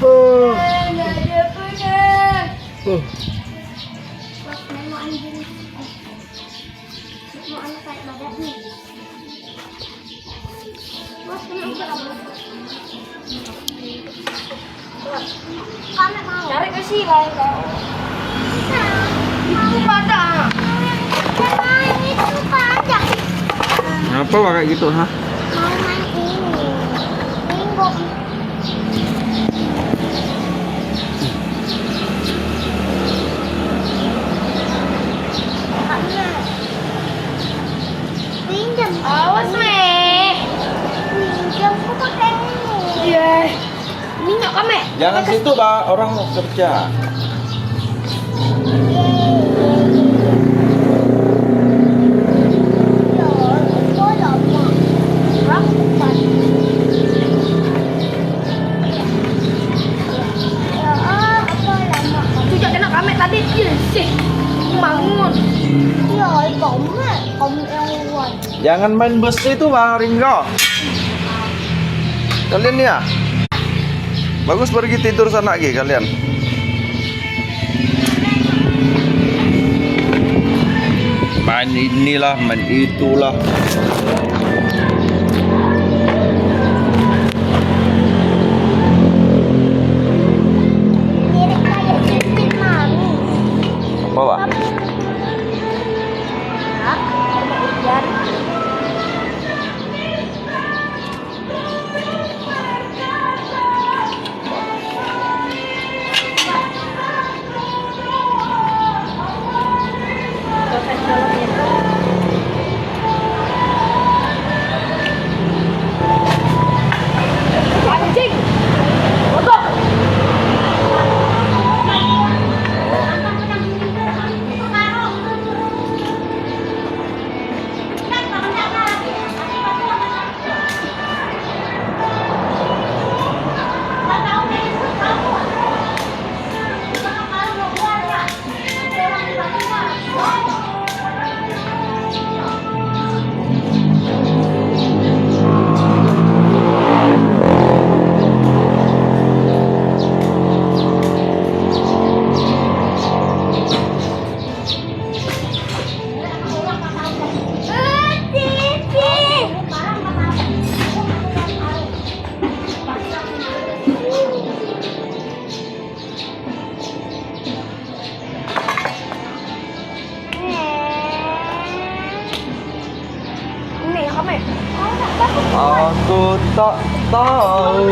Oh. Nggak ada bener. Oh. Bos, mau anjing. Mau anak kayak badak nih. Bos, ini udah apa? Kamu mau? Cari ke sih lain kau. Mau badak. Main itu badak. Kenapa pakai gitu, ha? Mau main ini. Bingung. Pinjam. Awas, Me. Pinjam, kok pakai ini? Iya. Ini nggak kame? Jangan situ, Pak. Orang mau kerja. Sejak kena kame tadi, sih bangun. Iya, kamu yang luar. Jangan main bus itu, Bang Ringo. Kalian ya? Bagus pergi tidur sana lagi kalian. Main inilah, main itulah. Mirip kayak cincin mami. Apa, Pak? Hujan. Anjing. Bodoh. Ini ya kame. Aku tak tahu.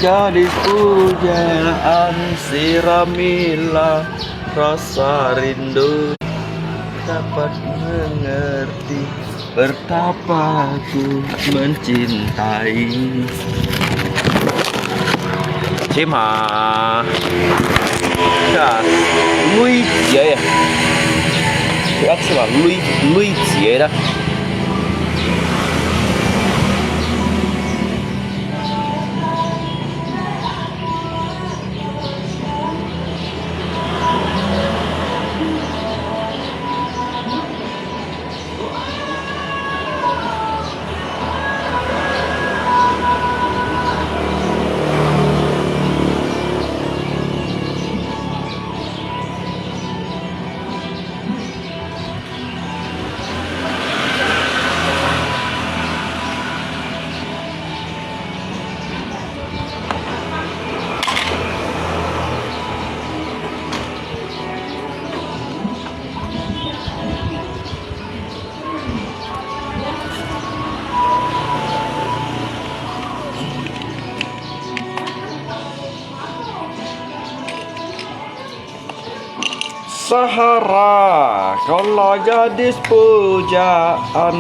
gadis pujaan siramilah rasa rindu dapat mengerti betapa ku mencintai. Cima ya Lui Jie ya, ya是吧Lui Jie的。Sahara, kalau gadis pujaan.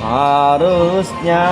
Harusnya.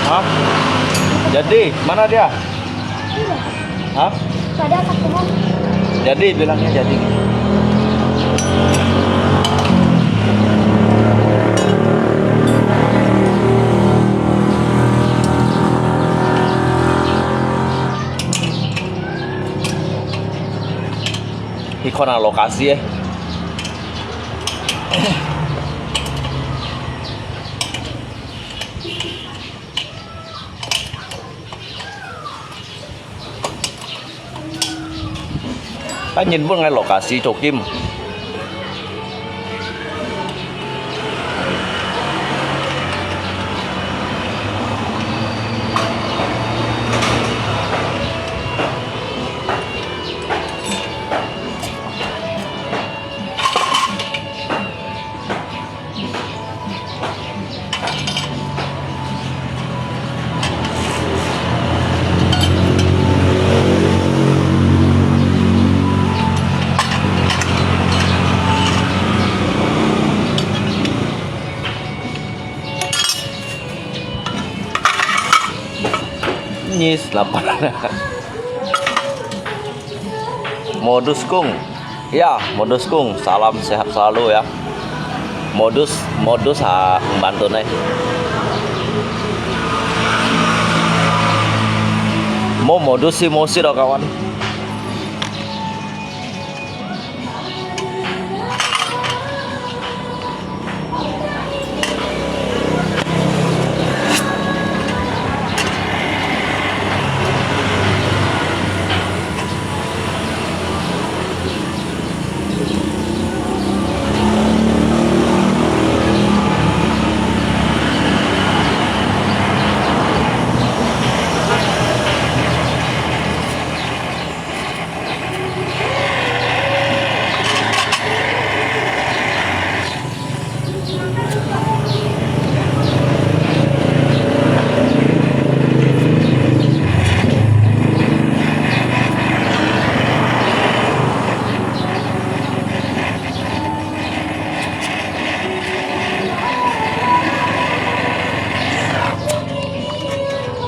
Hah? Jadi, mana dia? Hah? Ada satu hal. Jadi bilangnya jadi. Ikon alokasi ya. Anh nhìn vừa ngay lokasi chỗ Kim. Nyis 8. Modus Kung. Ya, Modus Kung. Salam sehat selalu ya. Modus membantu nih. Mau modus si mosi dong kawan.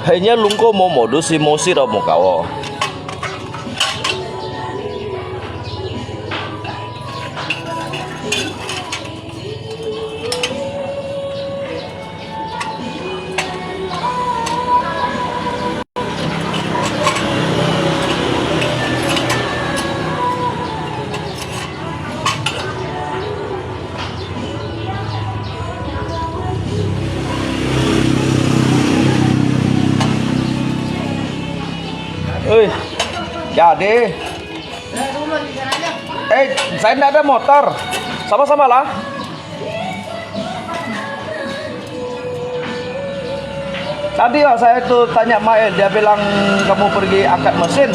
Kayaknya lungko mau modus si mosi atau mau kawo. Jadi. Saya tidak ada motor. Sama-sama lah. Tadi lah saya tuh tanya Mael, dia bilang kamu pergi angkat mesin.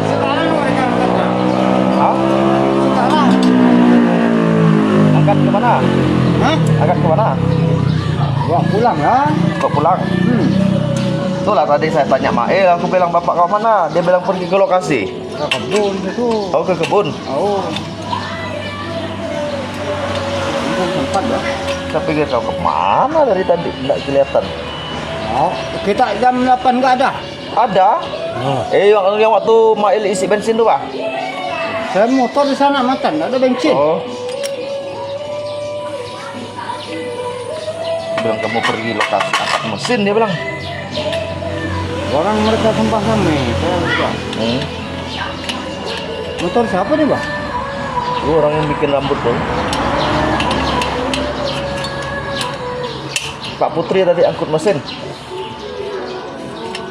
Sekarang mereka angkat. Hah? Sekarang. Angkat kemana? Hah? Angkat kemana? Bawa pulang lah. Kok pulang? Itulah tadi saya tanya Mael, aku bilang bapak kau mana? Dia bilang pergi ke lokasi. Ke kebun itu. Oh, ke kebun. Oh. Kebun tempat ya. Saya pikir kau kemana dari tadi, tidak kelihatan. Oh, kita jam 8 nggak ada. Ada? Yang waktu Mael isi bensin tuh, Pak? Saya motor di sana makan, nggak ada bensin. Oh. Bilang kamu pergi lokasi angkat mesin, dia bilang. Orang mereka sumpah kami, saya lupa. Motor siapa nih, Bang? Lu orang yang bikin rambut tuh. Pak Putri tadi angkut mesin.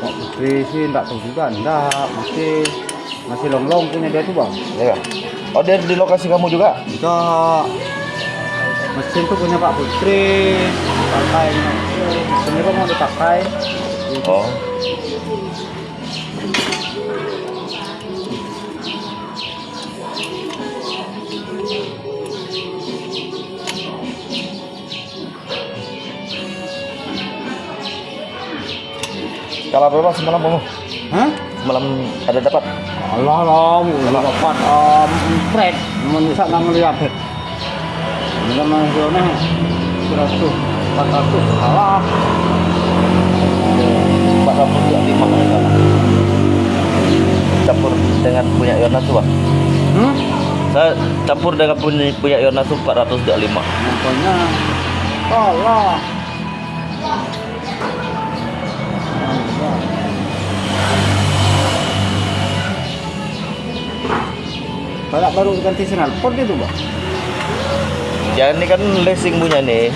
Pak Putri sih enggak tahu juga, enggak. Masih long-long punya dia tuh, Bang. Ya. Oh, dia di lokasi kamu juga? Enggak. Mesin tuh punya Pak Putri. Dipakai. Mesin itu mau dipakai. Oh. Kalau berapa semalam kamu? Hah? Semalam ada dapat? Allah lah, udah dapat fred. Menusuk nggak ngeliat. Ini kan maksudnya 100, 400 kalah. 425 kan? Campur dengan punya Yonas tuh, Pak. Saya campur dengan punya Yonas tuh 425. Makanya kalah. Kalau baru ganti knalpot itu, Bang. Ya ini kan leasing punya nih.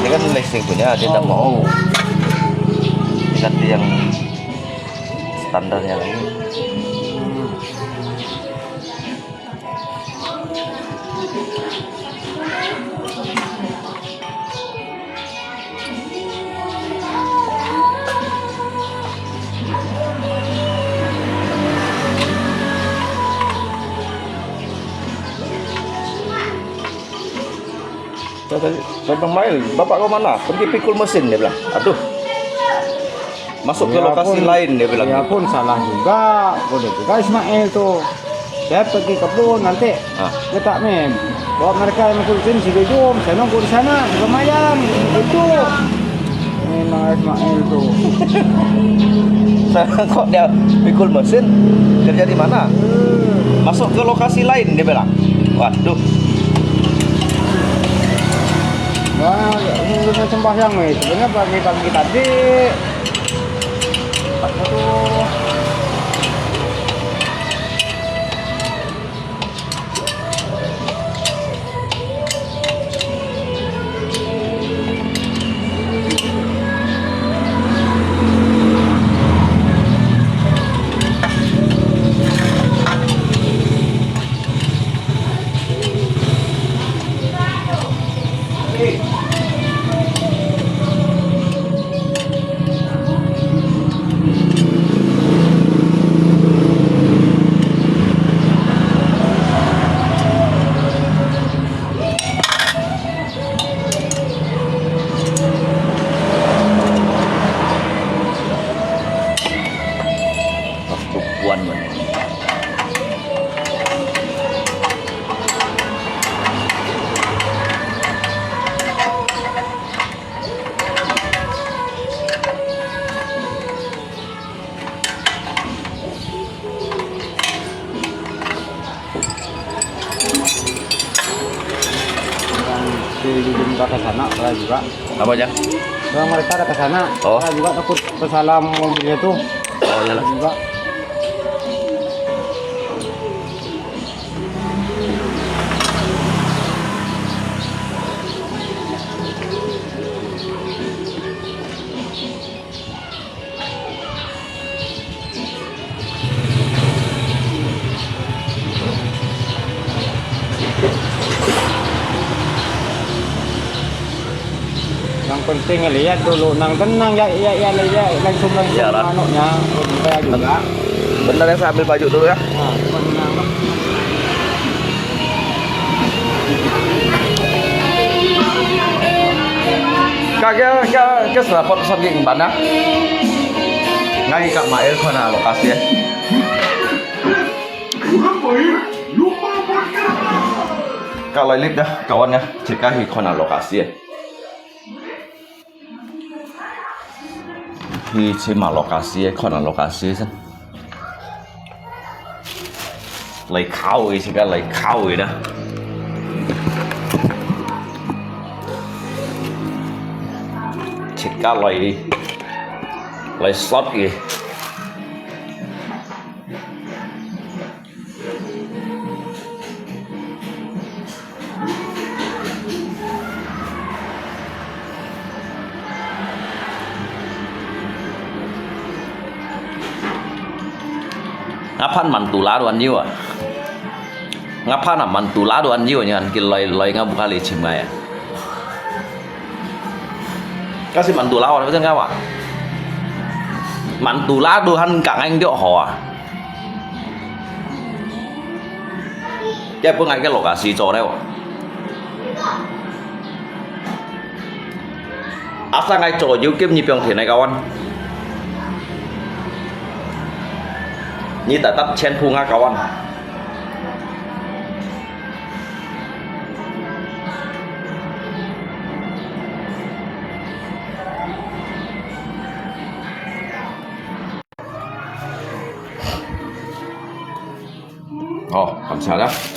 Ini kan leasing punya, dia tidak mau. Ganti yang standarnya lagi. Saya bilang, Mael, bapak kau mana? Pergi pikul mesin, dia bilang. Aduh, masuk ke Ya lokasi pun, lain, dia bilang. Ya pun salah juga. Udah juga Ismail tuh. Saya pergi kebun nanti. Kita nih bawa mereka yang ngikutin si Gejum. Saya nunggu di sana di Kemayang. Itu. Memang Ismail tuh. Saya kok dia pikul mesin, kerja di mana? Masuk ke lokasi lain, dia bilang. Waduh. Nah, ini sembahyang nih. Sebenarnya pagi-pagi tadi. Aduh. Tupuan man. Si Jujun ke sana, saya juga. Apa aja? Kalau mereka ada ke sana, Oh. saya juga takut kesalah mobilnya tuh. Oh, iyalah. Saya juga. penting lihat dulu nang tenang ya langsung Iyalah. manuknya supaya juga. Bentar ya, saya ambil baju dulu ya. Nah, tenang. Cái spot sắp dịch bắn á. Ngay cạnh máy con nào lokasi ya. Kalau lihat dah kawan ya, jika hikona lokasi ya. Hi cima lokasi ya, kona lokasi san. Lấy khâu ấy, jika lấy khâu ấy dah. Jika lấy slot gì. Ngapan mantula doan jiwa. Ngapan mantula doan jiwa nyan kilai ngabuka licim ya. Kasih mantula orang itu ngawa. Mantula dohan kang anh điệu hò. Cái bữa ngày cái lokasi cho đấy. Asa ngay chỗ yêu kiếm nhịp thế này kawan. Ni tetap chen punga kawan. Oh, 감사합니다.